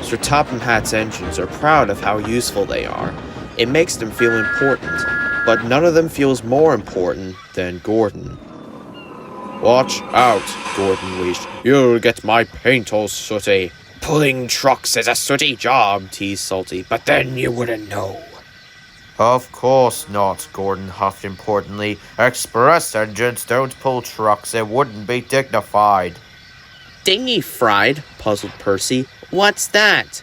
Sir Topham Hatt's engines are proud of how useful they are. It makes them feel important, but none of them feels more important than Gordon. Watch out, Gordon wheezed. You'll get my paint all sooty. Pulling trucks is a sooty job, teased Salty, but then you wouldn't know. Of course not, Gordon huffed importantly. Express engines don't pull trucks. It wouldn't be dignified. Dignified? Puzzled Percy. What's that?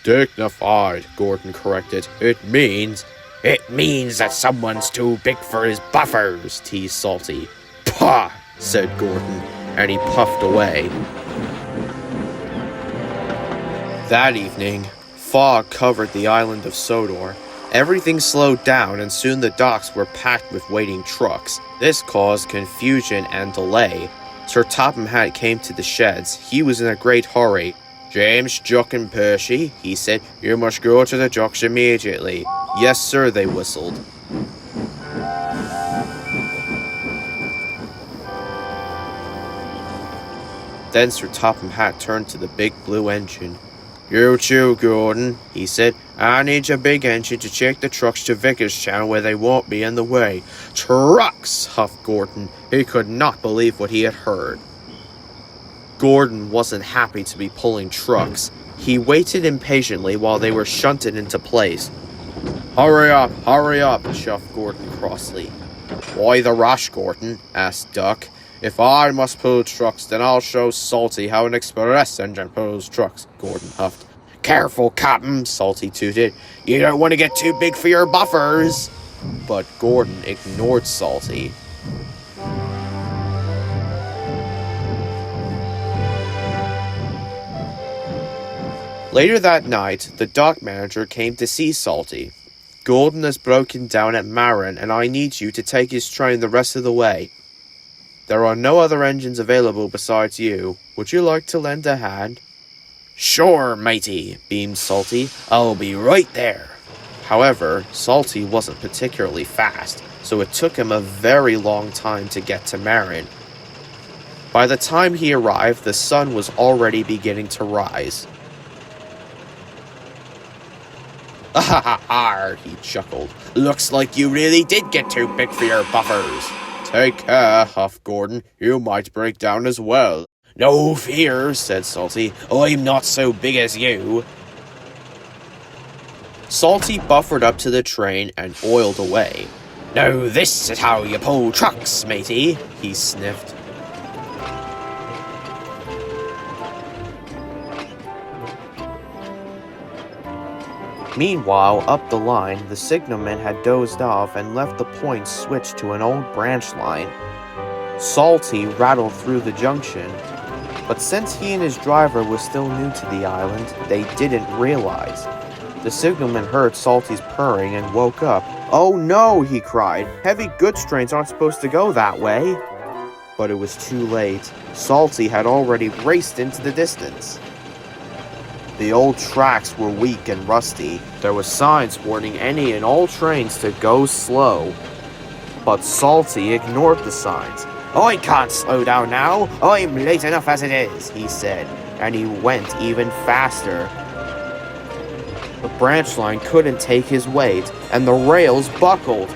Dignified, Gordon corrected. It means that someone's too big for his buffers, teased Salty. Pah, said Gordon, and he puffed away. That evening, fog covered the island of Sodor. Everything slowed down, and soon the docks were packed with waiting trucks. This caused confusion and delay. Sir Topham Hatt came to the sheds. He was in a great hurry. James, Jock, and Percy, he said, you must go to the docks immediately. Yes, sir, they whistled. Then Sir Topham Hatt turned to the big blue engine. You too, Gordon, he said. I need a big engine to take the trucks to Vicarstown where they won't be in the way. Trucks, huffed Gordon. He could not believe what he had heard. Gordon wasn't happy to be pulling trucks. He waited impatiently while they were shunted into place. Hurry up, shuffled Gordon crossly. Why the rush, Gordon? Asked Duck. If I must pull trucks, then I'll show Salty how an express engine pulls trucks, Gordon huffed. Careful, Captain, Salty tooted. You don't want to get too big for your buffers. But Gordon ignored Salty. Later that night, the dock manager came to see Salty. Gordon has broken down at Marin, and I need you to take his train the rest of the way. There are no other engines available besides you. Would you like to lend a hand? Sure, matey, beamed Salty. I'll be right there. However, Salty wasn't particularly fast, so it took him a very long time to get to Marin. By the time he arrived, the sun was already beginning to rise. Ah, he chuckled. Looks like you really did get too big for your buffers. Take care, huffed Gordon. You might break down as well. No fear, said Salty. I'm not so big as you. Salty buffered up to the train and oiled away. Now this is how you pull trucks, matey, he sniffed. Meanwhile, up the line, the signalman had dozed off and left the point switched to an old branch line. Salty rattled through the junction, but since he and his driver were still new to the island, they didn't realize. The signalman heard Salty's purring and woke up. Oh no, he cried. Heavy goods trains aren't supposed to go that way. But it was too late. Salty had already raced into the distance. The old tracks were weak and rusty. There were signs warning any and all trains to go slow. But Salty ignored the signs. I can't slow down now. I'm late enough as it is, he said, and he went even faster. The branch line couldn't take his weight, and the rails buckled.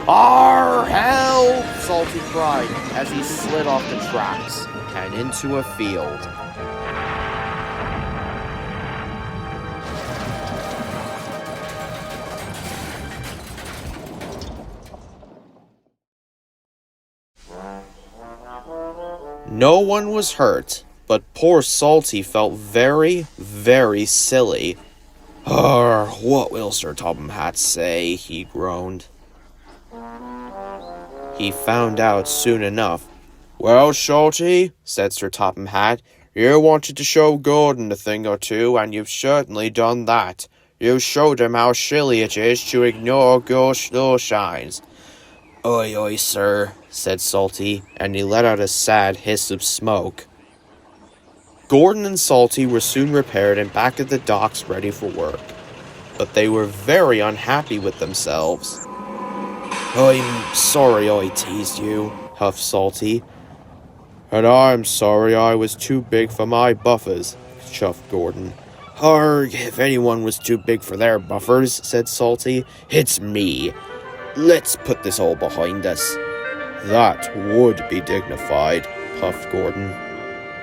Our help! Salty cried as he slid off the tracks and into a field. No one was hurt, but poor Salty felt very, very silly. What will Sir Topham Hatt say? He groaned. He found out soon enough. Well, Salty, said Sir Topham Hatt, you wanted to show Gordon a thing or two, and you've certainly done that. You showed him how silly it is to ignore ghost law signs. Oi, oi, sir, said Salty, and he let out a sad hiss of smoke. Gordon and Salty were soon repaired and back at the docks ready for work. But they were very unhappy with themselves. I'm sorry I teased you, huffed Salty. And I'm sorry I was too big for my buffers, chuffed Gordon. Arg, if anyone was too big for their buffers, said Salty, it's me. Let's put this all behind us. That would be dignified, puffed Gordon.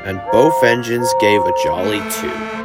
And both engines gave a jolly toot.